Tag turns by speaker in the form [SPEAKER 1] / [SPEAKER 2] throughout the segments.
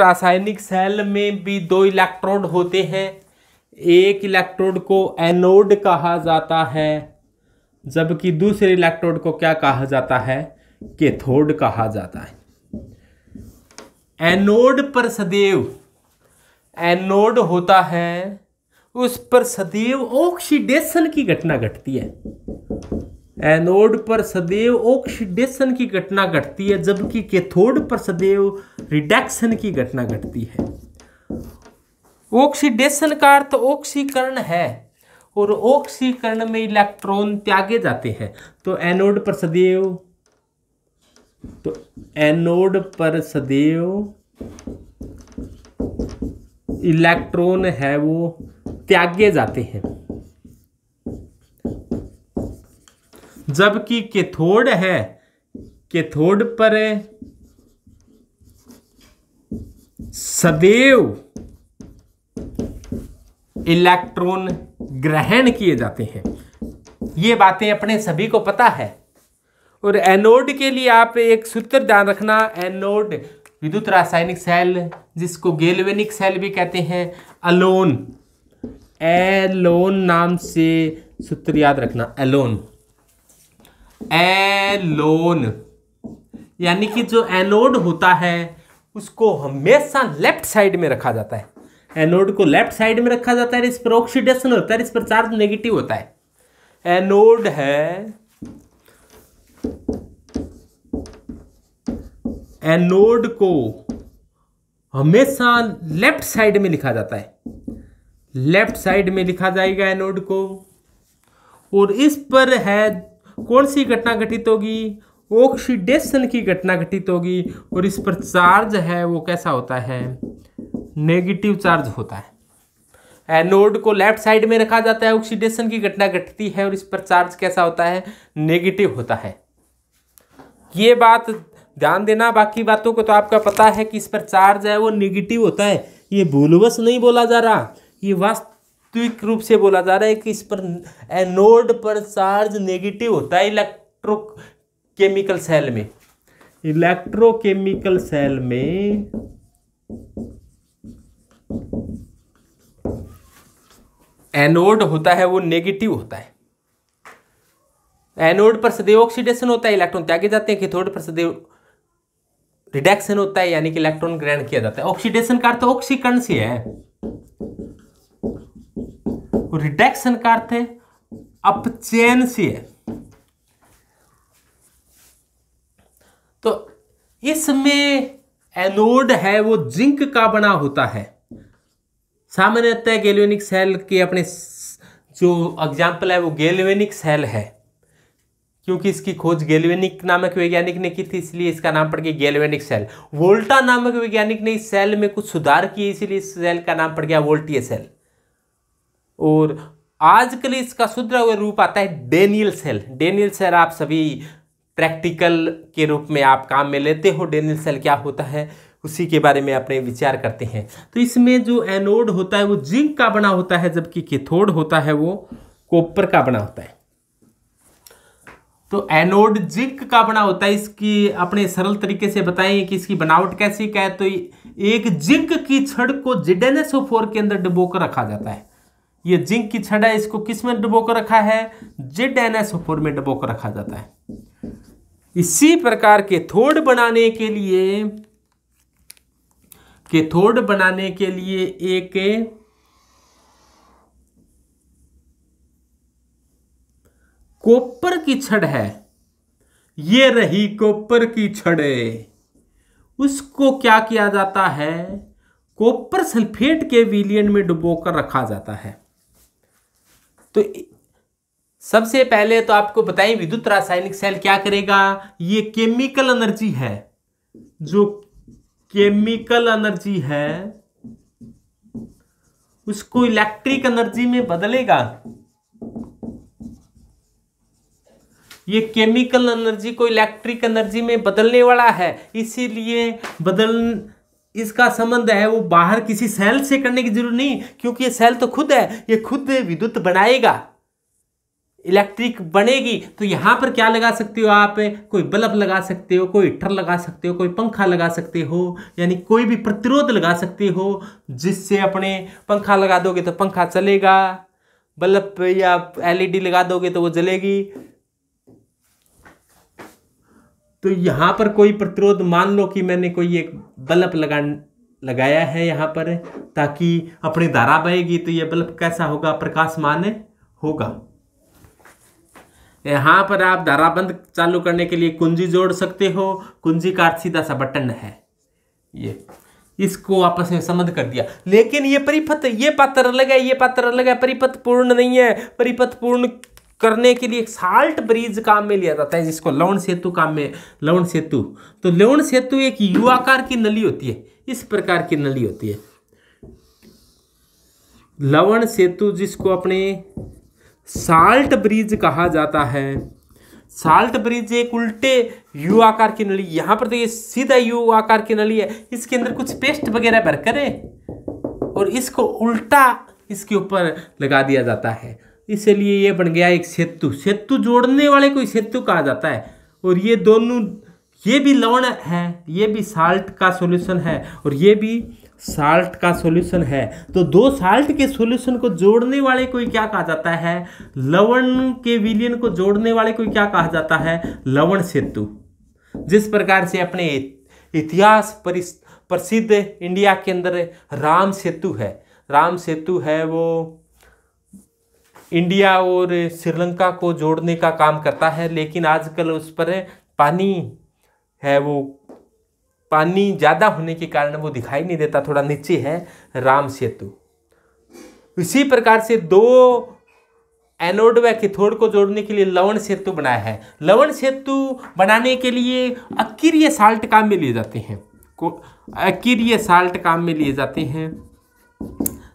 [SPEAKER 1] रासायनिक सेल में भी दो इलेक्ट्रोड होते हैं। एक इलेक्ट्रोड को एनोड कहा जाता है, जबकि दूसरे इलेक्ट्रोड को क्या कहा जाता है? कैथोड कहा जाता है। एनोड पर सदैव, एनोड होता है उस पर सदैव ऑक्सीडेशन की घटना घटती है। एनोड पर सदैव ऑक्सीडेशन की घटना घटती है, जबकि कैथोड पर सदैव रिडक्शन की घटना घटती है। ऑक्सीडेशन का अर्थ ऑक्सीकरण है, और ऑक्सीकरण में इलेक्ट्रॉन त्यागे जाते हैं। तो एनोड पर सदैव इलेक्ट्रॉन है वो त्यागे जाते हैं, जबकि कैथोड है, कैथोड पर सदैव इलेक्ट्रॉन ग्रहण किए जाते हैं। ये बातें अपने सभी को पता है। और एनोड के लिए आप एक सूत्र ध्यान रखना, एनोड विद्युत रासायनिक सेल, जिसको गैल्वेनिक सेल भी कहते हैं, अलोन, एलोन नाम से सूत्र याद रखना, एलोन, एलोन, यानी कि जो एनोड होता है उसको हमेशा लेफ्ट साइड में रखा जाता है। एनोड को लेफ्ट साइड में रखा जाता है, इस पर ऑक्सीडेशन होता है, इस पर चार्ज नेगेटिव होता है। एनोड है, एनोड को हमेशा लेफ्ट साइड में लिखा जाता है, लेफ्ट साइड में लिखा जाएगा एनोड को। और इस पर है कौन सी घटना घटित होगी? ऑक्सीडेशन की घटना घटित होगी। और इस पर चार्ज है वो कैसा होता है? नेगेटिव चार्ज होता है। एनोड को लेफ्ट साइड में रखा जाता है, ऑक्सीडेशन की घटना घटती है, और इस पर चार्ज कैसा होता है? नेगेटिव होता है। ये बात ध्यान देना, बाकी बातों को तो आपका पता है कि इस पर चार्ज है वो नेगेटिव होता है। ये भूलवश नहीं बोला जा रहा, ये वास्तविक रूप से बोला जा रहा है कि इस पर एनोड पर चार्ज नेगेटिव होता है। इलेक्ट्रोकेमिकल सेल में, इलेक्ट्रोकेमिकल सेल में एनोड होता है वो नेगेटिव होता है। एनोड पर सदैव ऑक्सीडेशन होता है, इलेक्ट्रॉन त्यागे जाते हैं। कैथोड पर सदैव रिडक्शन होता है, यानी कि इलेक्ट्रॉन ग्रहण किया जाता है। ऑक्सीडेशन का अर्थ ऑक्सीकरण से है, रिडक्शन का अर्थ है अपचयन से है। तो इसमें एनोड है वो जिंक का बना होता है। सामान्यतः गैल्वेनिक सेल के अपने जो एग्जाम्पल है वो गैल्वेनिक सेल है, क्योंकि इसकी खोज गैल्वेनिक नामक वैज्ञानिक ने की थी, इसलिए इसका नाम पड़ गया गैल्वेनिक सेल। वोल्टा नामक वैज्ञानिक ने इस सेल में कुछ सुधार किए, इसलिए इस सेल का नाम पड़ गया वोल्टीय सेल। और आजकल इसका सुधरा हुआ रूप आता है डेनियल सेल। डेनियल सेल आप सभी प्रैक्टिकल के रूप में आप काम में लेते हो। डेनियल सेल क्या होता है उसी के बारे में अपने विचार करते हैं। तो इसमें जो एनोड होता है वो जिंक का बना होता है, जबकि कैथोड होता है वो कॉपर का बना होता है। तो एनोड जिंक का बना होता है। इसकी अपने सरल तरीके से बताएं कि इसकी बनावट कैसी क्या है। तो एक जिंक की छड़ को ZnSO4 के अंदर डुबोकर रखा जाता है। ये जिंक की छड़ है, इसको किस में डुबोकर रखा है? ZnSO4 में डुबोकर रखा जाता है। इसी प्रकार कैथोड बनाने के लिए एक कॉपर की छड़ है। ये रही कॉपर की छड़, उसको क्या किया जाता है? कॉपर सल्फेट के विलयन में डुबोकर रखा जाता है। तो सबसे पहले तो आपको बताएं विद्युत रासायनिक सेल क्या करेगा। ये केमिकल एनर्जी है, जो केमिकल एनर्जी है उसको इलेक्ट्रिक एनर्जी में बदलेगा। ये केमिकल एनर्जी को इलेक्ट्रिक एनर्जी में बदलने वाला है, इसीलिए इसका संबंध है वो बाहर किसी सेल से करने की जरूरत नहीं, क्योंकि ये सेल तो खुद है, ये खुद विद्युत बनाएगा। इलेक्ट्रिक बनेगी तो यहाँ पर क्या लगा सकते हो आप, कोई बल्ब लगा सकते हो, कोई हीटर लगा सकते हो, कोई पंखा लगा सकते हो, यानी कोई भी प्रतिरोध लगा सकते हो जिससे अपने पंखा लगा दोगे तो पंखा चलेगा, बल्ब या एलईडी लगा दोगे तो वो जलेगी। तो यहाँ पर कोई प्रतिरोध, मान लो कि मैंने कोई एक बल्ब लगाया है यहाँ पर ताकि अपनी धारा बहेगी, तो ये बल्ब कैसा होगा, प्रकाशमान होगा। यहाँ पर आप धारा बंद चालू करने के लिए कुंजी जोड़ सकते हो, कुंजी का सीधा सा बटन है, ये इसको आपस में संबंध कर दिया। लेकिन ये परिपथ, ये पात्र अलग है, ये पात्र अलग है, परिपथ पूर्ण नहीं है। परिपथ पूर्ण करने के लिए साल्ट ब्रिज काम में लिया जाता है, जिसको लवण सेतु काम में, लवण सेतु। तो लवण सेतु एक यू आकार की नली होती है, इस प्रकार की नली होती है लवण सेतु, जिसको अपने साल्ट ब्रिज कहा जाता है। साल्ट ब्रिज एक उल्टे यू आकार की नली, यहां पर तो ये सीधा यू आकार की नली है, इसके अंदर कुछ पेस्ट वगैरह भरकर है और इसको उल्टा इसके ऊपर लगा दिया जाता है, इसलिए ये बन गया एक सेतु। सेतु जोड़ने वाले को सेतु कहा जाता है। और ये दोनों, ये भी लवण है, ये भी साल्ट का सॉल्यूशन है और ये भी साल्ट का सॉल्यूशन है। तो दो साल्ट के सॉल्यूशन को जोड़ने वाले को क्या कहा जाता है, लवण के विलयन को जोड़ने वाले को क्या कहा जाता है, लवण सेतु। जिस प्रकार से अपने इतिहास प्रसिद्ध इंडिया के अंदर राम सेतु है, राम सेतु है वो इंडिया और श्रीलंका को जोड़ने का काम करता है, लेकिन आजकल उस पर पानी है, वो पानी ज़्यादा होने के कारण वो दिखाई नहीं देता, थोड़ा नीचे है राम सेतु। इसी प्रकार से दो एनोड व कैथोड को जोड़ने के लिए लवण सेतु बनाया है। लवण सेतु बनाने के लिए अकीर्य साल्ट काम में लिए जाते हैं, अकीर्य साल्ट काम में लिए जाते हैं,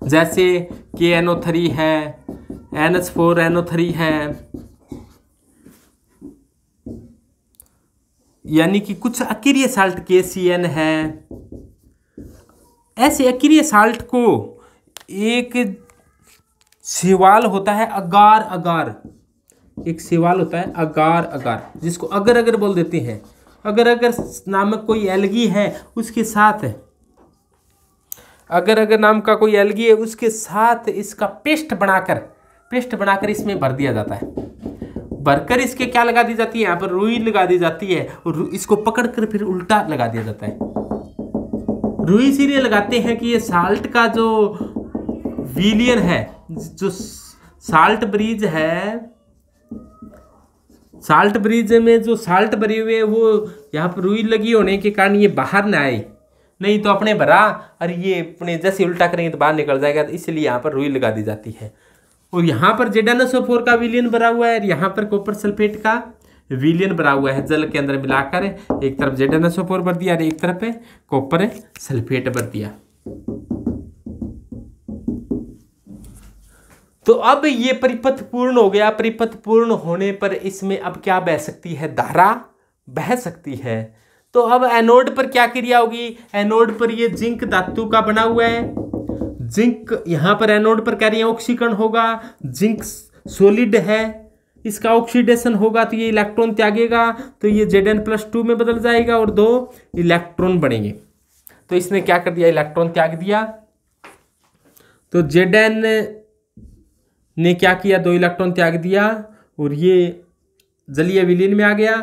[SPEAKER 1] जैसे KNO3 है, NH4NO3 है, यानी कि कुछ अकीर्य साल्ट KCN है। ऐसे अकीर्य साल्ट को एक सवाल होता है अगार अगार, एक सवाल होता है अगार अगार, जिसको अगर अगर बोल देते हैं। अगर अगर नामक कोई एल्गी है उसके साथ, अगर अगर नाम का कोई एल्गी है उसके साथ इसका पेस्ट बनाकर इसमें भर दिया जाता है। भरकर इसके क्या लगा दी जाती है, यहाँ पर रुई लगा दी जाती है और इसको पकड़कर फिर उल्टा लगा दिया जाता है। रुई इसीलिए लगाते हैं कि ये साल्ट का जो विलयन है, जो साल्ट ब्रिज है, साल्ट ब्रिज में जो साल्ट भरे हुए वो यहाँ पर रुई लगी होने के कारण ये बाहर ना आए, नहीं तो अपने भरा और ये अपने जैसे उल्टा करेंगे तो बाहर निकल जाएगा, तो इसलिए यहाँ पर रुई लगा दी जाती है। और यहाँ पर ZnSO4 का विलयन भरा हुआ है और यहाँ पर कॉपर सल्फेट का विलयन भरा हुआ है, जल के अंदर मिलाकर एक तरफ ZnSO4 भर दिया और एक तरफ कॉपर सल्फेट भर दिया। तो अब ये परिपथ पूर्ण हो गया। परिपथ पूर्ण होने पर इसमें अब क्या बह सकती है, धारा बह सकती है। तो अब एनोड पर क्या क्रिया होगी, एनोड पर ये जिंक धातु का बना हुआ है, जिंक यहाँ पर एनोड पर क्या ऑक्सीकरण होगा, जिंक सॉलिड है, इसका ऑक्सीडेशन होगा तो ये इलेक्ट्रॉन त्यागेगा, तो ये Zn+2 में बदल जाएगा और 2 इलेक्ट्रॉन बनेंगे। तो इसने क्या कर दिया, इलेक्ट्रॉन त्याग दिया। तो Zn ने क्या किया, 2 इलेक्ट्रॉन त्याग दिया और ये जलीय विलीन में आ गया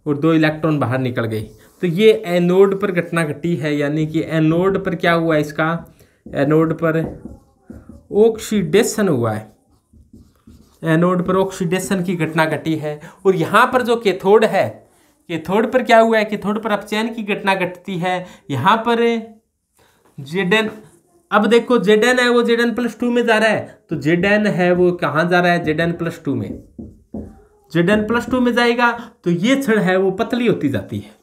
[SPEAKER 1] और 2 इलेक्ट्रॉन बाहर निकल गए। तो ये एनोड पर घटना घटी है, यानी कि एनोड पर क्या हुआ है, इसका एनोड पर ऑक्सीडेशन हुआ है, एनोड पर ऑक्सीडेशन की घटना घटी है। और यहाँ पर जो कैथोड है, कैथोड पर क्या हुआ है, कैथोड पर अपचयन की घटना घटती है। यहाँ पर Zn, अब देखो Zn है वो Zn+2 में जा रहा है, तो Zn है वो कहाँ जा रहा है, Zn+2 में, Zn+2 में जाएगा तो ये छड़ है वो पतली होती जाती है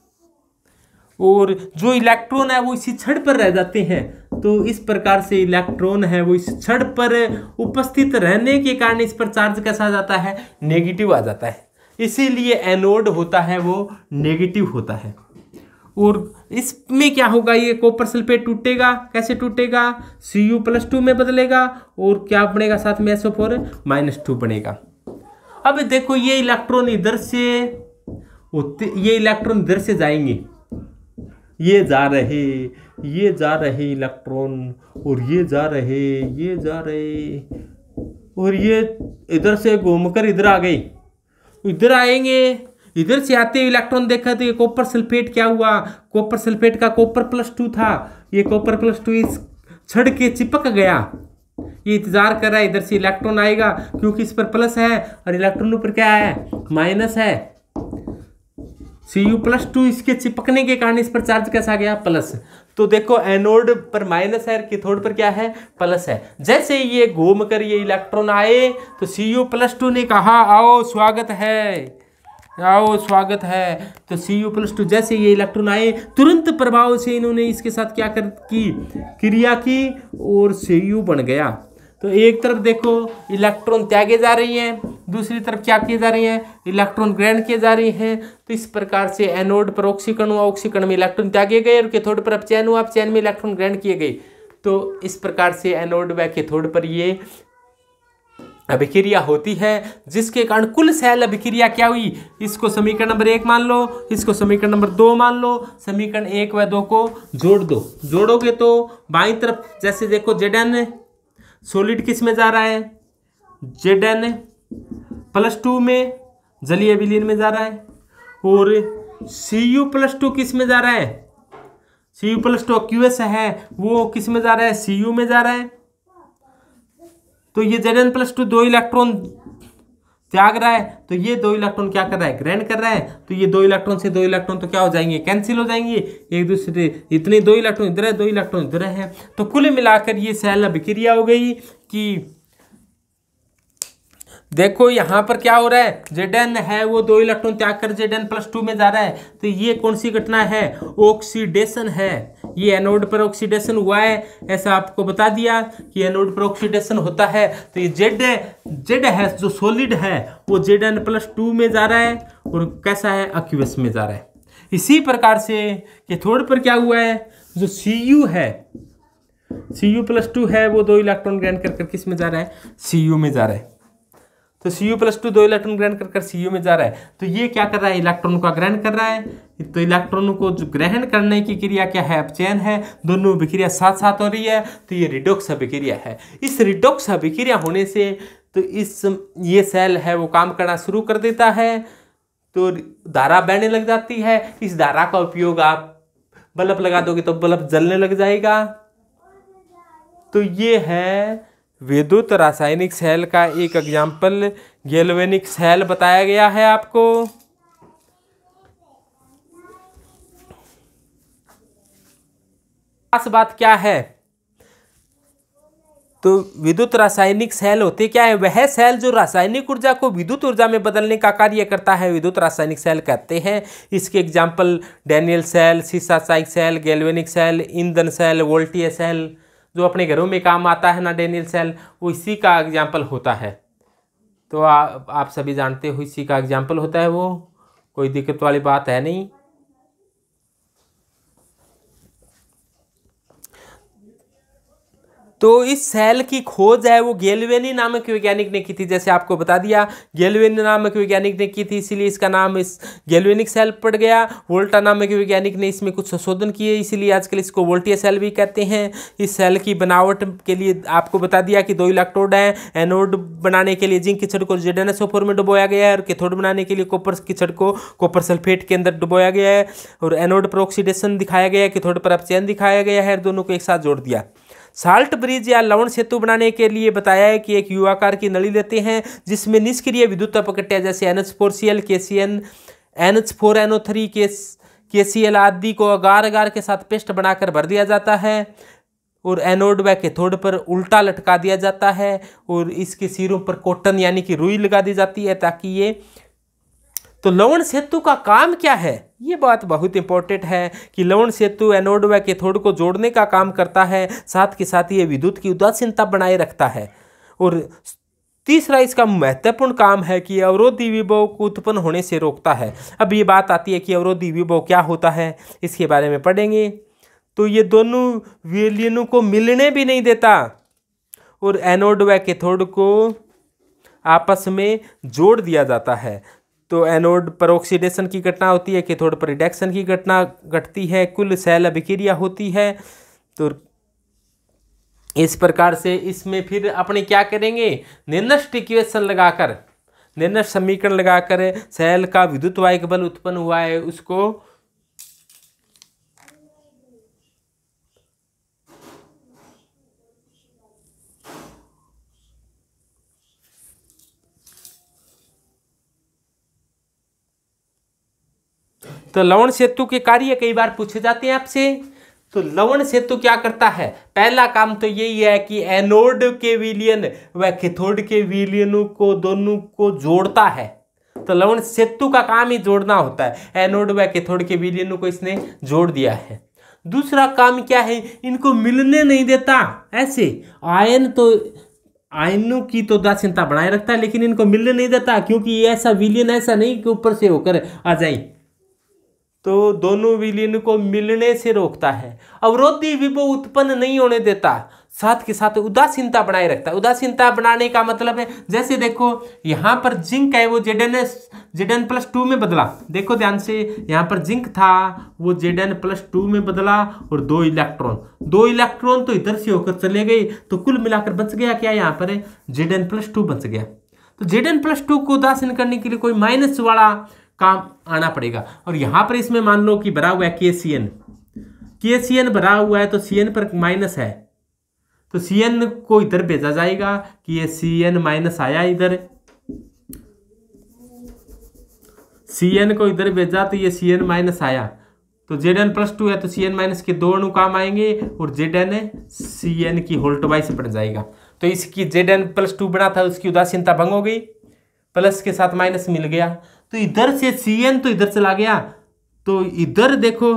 [SPEAKER 1] और जो इलेक्ट्रॉन है वो इसी छड़ पर रह जाते हैं। तो इस प्रकार से इलेक्ट्रॉन है वो इस छड़ पर उपस्थित रहने के कारण इस पर चार्ज कैसा आ जाता है, नेगेटिव आ जाता है, इसीलिए एनोड होता है वो नेगेटिव होता है। और इसमें क्या होगा, ये कॉपर सल्फेट टूटेगा, कैसे टूटेगा, Cu+2 में बदलेगा और क्या बनेगा साथ में SO4-2 बनेगा। अब देखो ये इलेक्ट्रॉन इधर से ये इलेक्ट्रॉन इधर से जाएंगे, ये जा रहे इलेक्ट्रॉन, और ये जा रहे, और ये इधर से घूमकर इधर आ गए, इधर आएंगे। इधर से आते हुए इलेक्ट्रॉन देखा तो ये कॉपर सल्फेट क्या हुआ, कॉपर सल्फेट का कॉपर+2 था, ये कॉपर+2 इस छड़ के चिपक गया। ये इंतजार कर रहा है इधर से इलेक्ट्रॉन आएगा, क्योंकि इस पर प्लस है और इलेक्ट्रॉन ऊपर क्या है, माइनस है। Cu+2 इसके चिपकने के कारण इस पर चार्ज कैसा गया, प्लस। तो देखो एनोड पर माइनस है, कैथोड पर क्या है, प्लस है। जैसे ये घूम कर ये इलेक्ट्रॉन आए तो Cu+2 ने कहा आओ स्वागत है, आओ स्वागत है। तो Cu+2 जैसे ये इलेक्ट्रॉन आए तुरंत प्रभाव से इन्होंने इसके साथ क्या की, क्रिया की, और Cu बन गया। तो एक तरफ देखो इलेक्ट्रॉन त्यागे जा रही हैं, दूसरी तरफ क्या किए जा रही हैं, इलेक्ट्रॉन ग्रहण किए जा रही हैं। तो इस प्रकार से एनोड पर ऑक्सीकरण हुआ, ऑक्सीकरण में इलेक्ट्रॉन त्यागे गए, और कैथोड पर अपचयन हुआ, अपचयन में इलेक्ट्रॉन ग्रहण किए गए। तो इस प्रकार से एनोड व कैथोड पर ये अभिक्रिया होती है, जिसके कारण कुल सेल अभिक्रिया क्या हुई, इसको समीकरण नंबर 1 मान लो, इसको समीकरण नंबर 2 मान लो। समीकरण 1 व 2 को जोड़ दो, जोड़ोगे तो बाईं तरफ जैसे देखो Zn सॉलिड किस में जा रहा है, Zn+2 में जलीय विलीन में जा रहा है, और Cu+2 किस में जा रहा है, Cu+2 एक्यूएस है, वो किस में जा रहा है, Cu में जा रहा है। तो ये Zn+2 दो इलेक्ट्रॉन त्याग रहा है, तो ये दो इलेक्ट्रॉन क्या कर रहा है, ग्रहण कर रहा है। तो ये दो इलेक्ट्रॉन से दो इलेक्ट्रॉन तो क्या हो जाएंगे, कैंसिल हो जाएंगे एक दूसरे, इतने दो इलेक्ट्रॉन इधर है, दो इलेक्ट्रॉन इधर है। तो कुल मिलाकर ये सेल अभिक्रिया हो गई कि देखो यहाँ पर क्या हो रहा है, Zn है वो दो इलेक्ट्रॉन त्याग कर Zn+2 में जा रहा है। तो ये कौन सी घटना है, ऑक्सीडेशन है। ये एनोड पर ऑक्सीडेशन हुआ है, ऐसा आपको बता दिया कि एनोड पर ऑक्सीडेशन होता है। तो ये Z है जो सॉलिड है वो Zn+2 में जा रहा है, और कैसा है, एक्यूएस में जा रहा है। इसी प्रकार से कैथोड पर क्या हुआ है, जो Cu है, Cu+2 है वो दो इलेक्ट्रॉन ग्रहण कर किस में जा रहा है, Cu में जा रहा है। तो Cu+2 दो इलेक्ट्रॉन ग्रहण कर Cu में जा रहा है। तो ये क्या कर रहा है, इलेक्ट्रॉन का ग्रहण कर रहा है। तो इलेक्ट्रॉनों को जो ग्रहण करने की क्रिया क्या है, अपचयन है। दोनों अभिक्रिया साथ साथ हो रही है, तो ये रिडॉक्स अभिक्रिया है। इस रिडॉक्स अभिक्रिया होने से तो ये सेल है वो काम करना शुरू कर देता है, तो धारा बहने लग जाती है। इस धारा का उपयोग आप बल्ब लगा दोगे तो बल्ब जलने लग जाएगा। तो ये है विद्युत रासायनिक सेल का एक एग्जाम्पल, गैल्वेनिक सेल बताया गया है आपको। खास बात क्या है, तो विद्युत रासायनिक सेल होते क्या है, वह सेल जो रासायनिक ऊर्जा को विद्युत ऊर्जा में बदलने का कार्य करता है, विद्युत रासायनिक सेल कहते हैं। इसके एग्जाम्पल डैनियल सेल, सीसाचाइक सेल, गैल्वेनिक सेल, ईंधन सेल, वोल्टीय सेल, जो अपने घरों में काम आता है ना डैनियल सेल, वो इसी का एग्जाम्पल होता है। तो आप सभी जानते हो इसी का एग्जाम्पल होता है, वो कोई दिक्कत वाली बात है नहीं। तो इस सेल की खोज है वो गैल्वेनी नामक वैज्ञानिक ने की थी। जैसे आपको बता दिया गैल्वेनी नामक वैज्ञानिक ने की थी, इसीलिए इसका नाम इस गैल्वेनिक सेल पड़ गया। वोल्टा नामक वैज्ञानिक ने इसमें कुछ संशोधन किए, इसीलिए आजकल इसको वोल्टीय सेल भी कहते हैं। इस सेल की बनावट के लिए आपको बता दिया कि दो इलेक्ट्रोड हैं। एनोड बनाने के लिए जिंक की छड़ को ZnSO4 में डुबोया गया है, और कैथोड बनाने के लिए कॉपर की छड़ को कॉपर सल्फेट के अंदर डुबोया गया है। और एनोड पर ऑक्सीडेशन दिखाया गया है, कैथोड पर अपचयन दिखाया गया है, दोनों को एक साथ जोड़ दिया। साल्ट ब्रिज या लवण सेतु बनाने के लिए बताया है कि एक युवाकार की नली लेते हैं, जिसमें निष्क्रिय विद्युत अपघट्य जैसे NH4Cl, KCN, NH4NO3, KCl आदि को अगार अगार के साथ पेस्ट बनाकर भर दिया जाता है, और एनोड व कैथोड पर उल्टा लटका दिया जाता है, और इसके सिरों पर कॉटन यानी कि रुई लगा दी जाती है ताकि ये। तो लवण सेतु का काम क्या है, ये बात बहुत इंपॉर्टेंट है कि लवण सेतु एनोड व कैथोड को जोड़ने का काम करता है, साथ के साथ ये विद्युत की उदासीनता बनाए रखता है। और तीसरा इसका महत्वपूर्ण काम है कि अवरोधी विभव को उत्पन्न होने से रोकता है। अब ये बात आती है कि अवरोधी विभव क्या होता है, इसके बारे में पढ़ेंगे। तो ये दोनों विलयनों को मिलने भी नहीं देता, और एनोड व कैथोड को आपस में जोड़ दिया जाता है। तो एनोड पर ऑक्सीडेशन की घटना होती है, कैथोड पर रिडक्शन की घटना घटती है, कुल सेल अभिक्रिया होती है। तो इस प्रकार से इसमें फिर अपने क्या करेंगे, निर्दिष्ट इक्वेशन लगाकर, निर्दिष्ट समीकरण लगाकर सेल का विद्युत वाहक बल उत्पन्न हुआ है उसको तो लवण सेतु के कार्य कई बार पूछे जाते हैं आपसे। तो लवण सेतु क्या करता है, पहला काम तो यही है कि एनोड के विलयन व कैथोड के विलयनों को दोनों को जोड़ता है। तो लवण सेतु का काम ही जोड़ना होता है, एनोड व कैथोड के विलयनों को इसने जोड़ दिया है। दूसरा काम क्या है, इनको मिलने नहीं देता। ऐसे आयनों की तो उदासीनता बनाए रखता है, लेकिन इनको मिलने नहीं देता, क्योंकि ये ऐसा विलयन ऐसा नहीं कि ऊपर से होकर आ जाए, तो दोनों विलयन को मिलने से रोकता है। अवरोधी विभव उत्पन्न नहीं होने देता, साथ के साथ उदासीनता बनाए रखता है। उदासीनता बनाने का मतलब है, जैसे देखो यहाँ पर जिंक है वो Zn+2 में बदला। देखो ध्यान से, यहाँ पर जिंक था वो Zn+2 में बदला, और दो इलेक्ट्रॉन तो इधर से होकर चले गए, तो कुल मिलाकर बच गया क्या, यहाँ पर Zn+2 बच गया। तो Zn+2 को उदासीन करने के लिए कोई माइनस वाला काम आना पड़ेगा। और यहां पर इसमें मान लो कि भरा हुआ है KCN भरा हुआ है, तो Cn पर माइनस है, तो Cn को इधर भेजा जाएगा कि ये Cn माइनस आया, इधर Cn को इधर भेजा तो ये Cn माइनस आया, तो Zn+2 है तो Cn माइनस के दो अणु काम आएंगे, और Zn Cn की होल ट्वाइस बन जाएगा। तो इसकी Zn+2 बना था, उसकी उदासीनता भंग हो गई, प्लस के साथ माइनस मिल गया। तो इधर से Cn तो इधर चला गया, तो इधर देखो,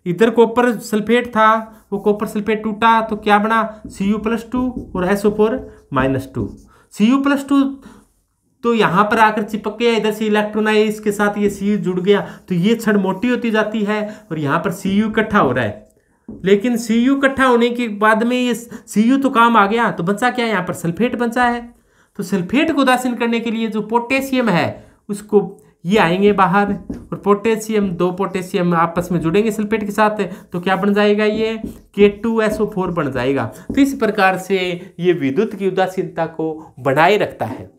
[SPEAKER 1] इधर कॉपर सल्फेट था, वो कॉपर सल्फेट टूटा तो क्या बना, Cu+2 और SO4-2। Cu+2 तो यहाँ पर आकर चिपक गया, इधर से इलेक्ट्रॉन आए, इसके साथ ये Cu जुड़ गया, तो ये छड़ मोटी होती जाती है, और यहाँ पर Cu इकट्ठा हो रहा है। लेकिन Cu इकट्ठा होने के बाद में ये Cu तो काम आ गया, तो बचा क्या, यहाँ पर सल्फेट बचा है। तो सल्फेट को उदासीन करने के लिए जो पोटेशियम है उसको ये आएंगे बाहर, और पोटेशियम, दो पोटेशियम आपस में जुड़ेंगे सल्फेट के साथ, तो क्या बन जाएगा, ये K2SO4 बन जाएगा। तो इस प्रकार से ये विद्युत की उदासीनता को बनाए रखता है,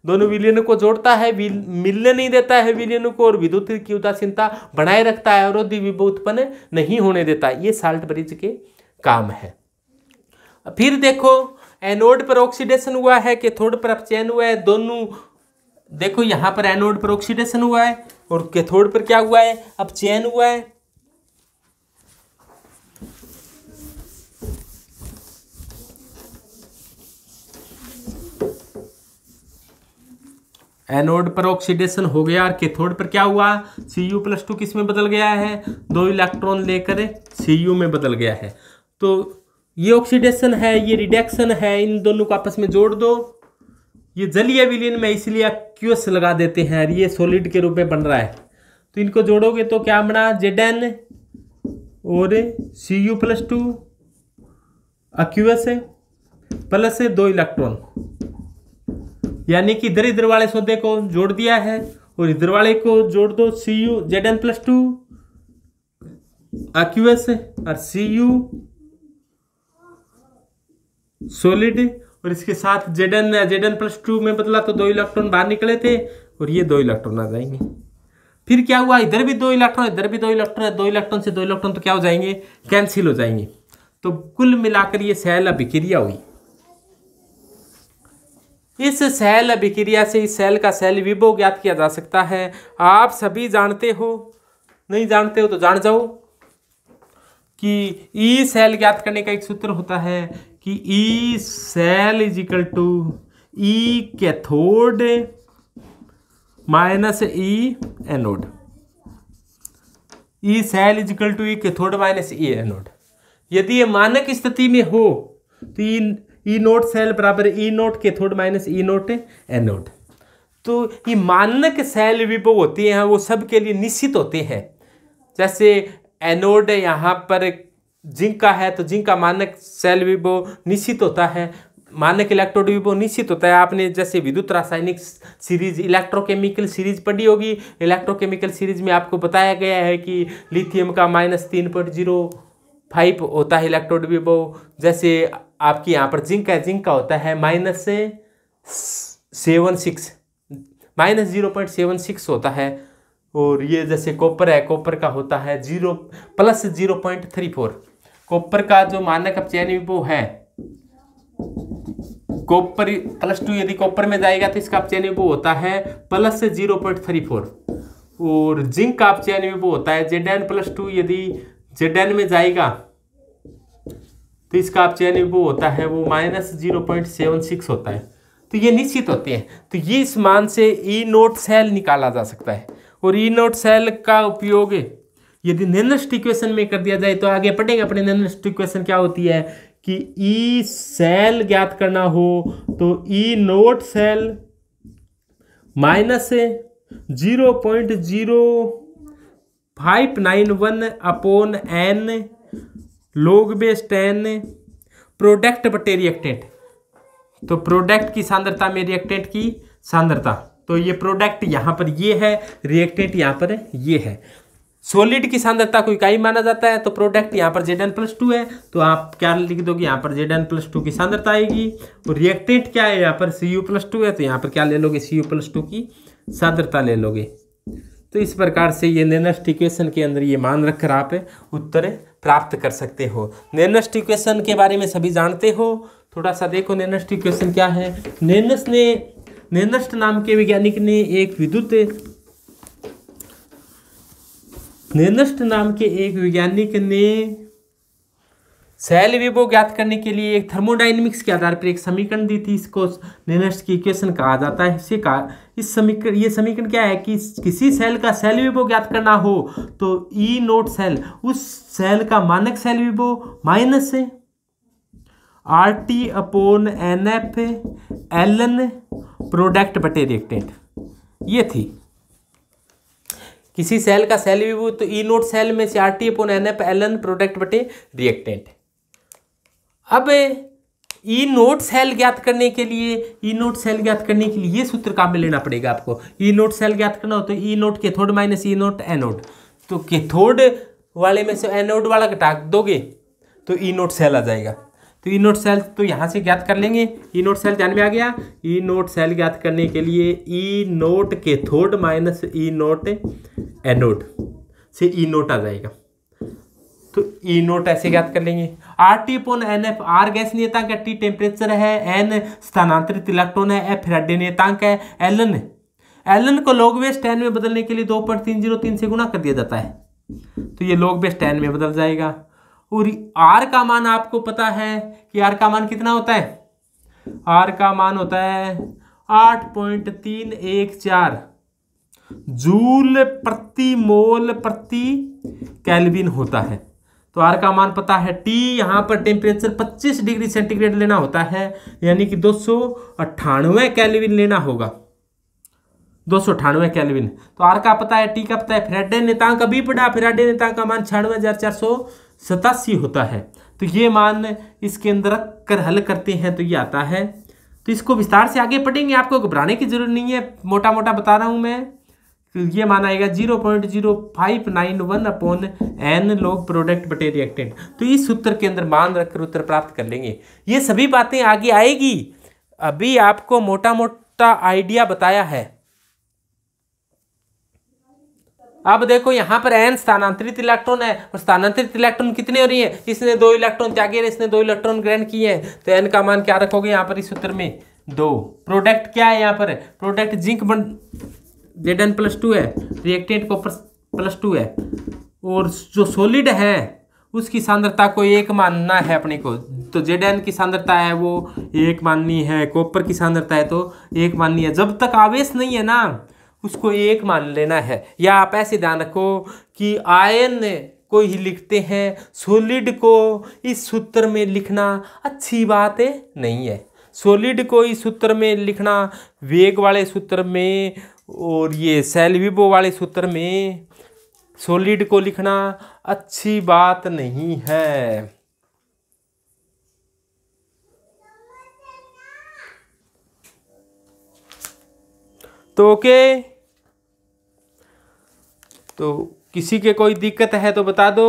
[SPEAKER 1] दोनों विलयनों को जोड़ता है, मिलने नहीं देता है विलयनों को, और विद्युत की उदासीनता बनाए रखता है, अवरोधी विभव उत्पन्न नहीं होने देता। ये साल्ट ब्रिज के काम है। फिर देखो, एनोड पर ऑक्सीडेशन हुआ है, कैथोड पर अपचयन हुआ है, दोनों देखो यहां पर एनोड पर ऑक्सीडेशन हुआ है, और कैथोड पर क्या हुआ है, अपचयन हुआ है। एनोड पर ऑक्सीडेशन हो गया, और कैथोड पर क्या हुआ, Cu+2 किस में बदल गया है, दो इलेक्ट्रॉन लेकर Cu में बदल गया है। तो ये ऑक्सीडेशन है, ये रिडक्शन है, इन दोनों को आपस में जोड़ दो। ये जलीय विलयन में इसलिए एक्यूएस लगा देते हैं, ये सॉलिड के रूप में बन रहा है, तो इनको जोड़ोगे तो क्या बना, Zn और Cu+2 एक्यूएस है, प्लस है दो इलेक्ट्रॉन, यानी कि इधर इधर वाले सौदे को जोड़ दिया है, और इधर वाले को जोड़ दो, Zn+2 एक्यूएस और Cu सॉलिड, और इसके साथ Zn+2 में बदला तो दो इलेक्ट्रॉन बाहर निकले थे, और ये दो इलेक्ट्रॉन आ जाएंगे। फिर क्या हुआ, इधर भी दो इलेक्ट्रॉन, इधर भी दो इलेक्ट्रॉन, दो इलेक्ट्रॉन से दो इलेक्ट्रॉन तो क्या हो जाएंगे, कैंसिल हो जाएंगे। तो कुल मिलाकर ये सेल अभिक्रिया हुई। इस सेल अभिक्रिया से इस सेल का सेल विभव ज्ञात किया जा सकता है। आप सभी जानते हो, नहीं जानते हो तो जान जाओ कि ई सेल ज्ञात करने का एक सूत्र होता है कि E cell is equal to E cathode minus E anode. E cell is equal to E cathode minus E anode. यदि ये मानक स्थिति में हो तो ई नोट सेल बराबर ई नोट कैथोड माइनस ई नोट एनोड। तो ये मानक सेल विभव होते हैं, वो सब के लिए निश्चित होते हैं। जैसे एनोड यहाँ पर जिंक का है तो जिंक का मानक सेल विभव निश्चित होता है, मानक इलेक्ट्रोड विभव निश्चित होता है। आपने जैसे विद्युत रासायनिक सीरीज, इलेक्ट्रोकेमिकल सीरीज पढ़ी होगी। इलेक्ट्रोकेमिकल सीरीज में आपको बताया गया है कि लिथियम का -3.05 होता है इलेक्ट्रोड विभव। जैसे आपकी यहाँ पर जिंक है, जिंक का होता है -76 -0.76 होता है। और ये जैसे कॉपर है, कॉपर का होता है +0.34। कॉपर का जो मानक अपचयन विभव है, कॉपर +2 यदि कॉपर में जाएगा तो इसका अपचयन विभव होता है +0.34। और जिंक का अपचयन विभव होता है Zn+2, यदि Zn में जाएगा तो इसका अपचयन विभव होता है वो -0.76 होता है। तो ये निश्चित होते हैं। तो ये इस मान से E0 सेल निकाला जा सकता है। और E0 सेल का उपयोग यदि नेनस्ट इक्वेशन में कर दिया जाए तो आगे पढ़ेंगे अपने नेनस्ट इक्वेशन क्या होती है कि E सेल ज्ञात करना हो तो E0 cell -0.0591/n log base 10 product बटे रिएक्टेंट। तो प्रोडक्ट की सांद्रता में रिएक्टेंट की सांद्रता, तो ये प्रोडक्ट यहाँ पर ये है, रिएक्टेंट यहाँ पर ये है। सॉलिड की सांद्रता को इकाई माना जाता है, तो प्रोडक्ट यहाँ पर Zn+2 है, तो आप क्या लिख दोगे, यहाँ पर Zn+2 की सांद्रता आएगी। और रिएक्टेंट क्या है, यहाँ पर Cu+2 है, तो यहाँ पर क्या ले लोगे, Cu+2 की सांद्रता ले लोगे। तो इस प्रकार से ये नेनस्ट इक्वेशन के अंदर ये मान रखकर आप उत्तर प्राप्त कर सकते हो। नेनस्ट इक्वेशन के बारे में सभी जानते हो, थोड़ा सा देखो नेनस्ट इक्वेशन क्या है। नेनस्ट नाम के वैज्ञानिक ने एक सेल विभव ज्ञात करने के लिए एक थर्मोडायनेमिक्स के आधार पर एक समीकरण दी थी। इसको नेनस्ट की इक्वेशन कहा जाता है। ये समीकरण क्या है कि किसी सेल का सेल विभव ज्ञात करना हो तो E0 सेल, उस सेल का मानक सेल विभव माइनस RT/NF ln प्रोडक्ट बटे रिएक्टेंट, ये थी। किसी सेल का सेल विभव तो E0 सेल में से RT/NF ln प्रोडक्ट बटे रिएक्टेंट। अब E0 सेल ज्ञात करने के लिए ये सूत्र काम में लेना पड़ेगा आपको। E0 सेल ज्ञात करना हो तो E0 cathode minus E0 anode, तो कैथोड वाले में से एनोड वाला घटा दोगे तो E0 सेल आ जाएगा। तो E0 सेल तो यहाँ से ज्ञात कर लेंगे। E0 सेल ध्यान में आ गया। E0 सेल ज्ञात करने के लिए E0 cathode minus E0 anode से E0 आ जाएगा, तो E0 ऐसे ज्ञात कर लेंगे। RT/NF, R गैस नियतांक है, T टेम्परेचर है, N स्थानांतरित इलेक्ट्रॉन है, F फैराडे नियतांक है, ln को log base 10 में बदलने के लिए 2.303 से गुणा कर दिया जाता है, तो ये log base 10 में बदल जाएगा। और R का मान आपको पता है कि R का मान कितना होता है, R का मान होता है 8.314 जूल प्रति मोल प्रति केल्विन होता है। तो R का मान पता है। T यहाँ पर टेम्परेचर 25 डिग्री सेंटीग्रेड लेना होता है, यानी कि 298 केल्विन लेना होगा, 298 केल्विन। तो R का पता है, T का पता है, फैराडे नियतांक अभी पढ़ा, फैराडे नियतांक का मान 96,487 होता है। तो ये मान इसके अंदर रख कर हल करते हैं तो ये आता है। तो इसको विस्तार से आगे पढ़ेंगे, आपको घबराने की जरूरत नहीं है, मोटा मोटा बता रहा हूं मैं। तो ये मान आएगा 0.0591/n log प्रोडक्ट बटे रिएक्टेंट। तो इस सूत्र के अंदर मान रखकर उत्तर प्राप्त कर लेंगे। ये सभी बातें आगे आएगी, अभी आपको मोटा मोटा आइडिया बताया है। अब देखो यहाँ पर n स्थानांतरित इलेक्ट्रॉन है, और स्थानांतरित इलेक्ट्रॉन कितने हो रही है, इसने 2 इलेक्ट्रॉन त्यागे, इसने 2 इलेक्ट्रॉन ग्रहण किए हैं, तो n का मान क्या रखोगे यहाँ पर इस सूत्र में 2। प्रोडक्ट क्या है यहाँ पर, प्रोडक्ट जिंक Zn+2 है, रिएक्टेंट कॉपर +2 है, और जो सॉलिड है उसकी सांद्रता को 1 मानना है अपने को। तो Zn की सांद्रता है वो 1 माननी है, कॉपर की सांद्रता है तो 1 माननी है। जब तक आवेश नहीं है ना उसको 1 मान लेना है। या आप ऐसे ध्यान रखो कि आयन को ही लिखते हैं, सॉलिड को इस सूत्र में लिखना अच्छी बात नहीं है। सॉलिड को इस सूत्र में लिखना, वेग वाले सूत्र में और ये सेल विभव वाले सूत्र में सॉलिड को लिखना अच्छी बात नहीं है। तो ओके, तो किसी के कोई दिक्कत है तो बता दो।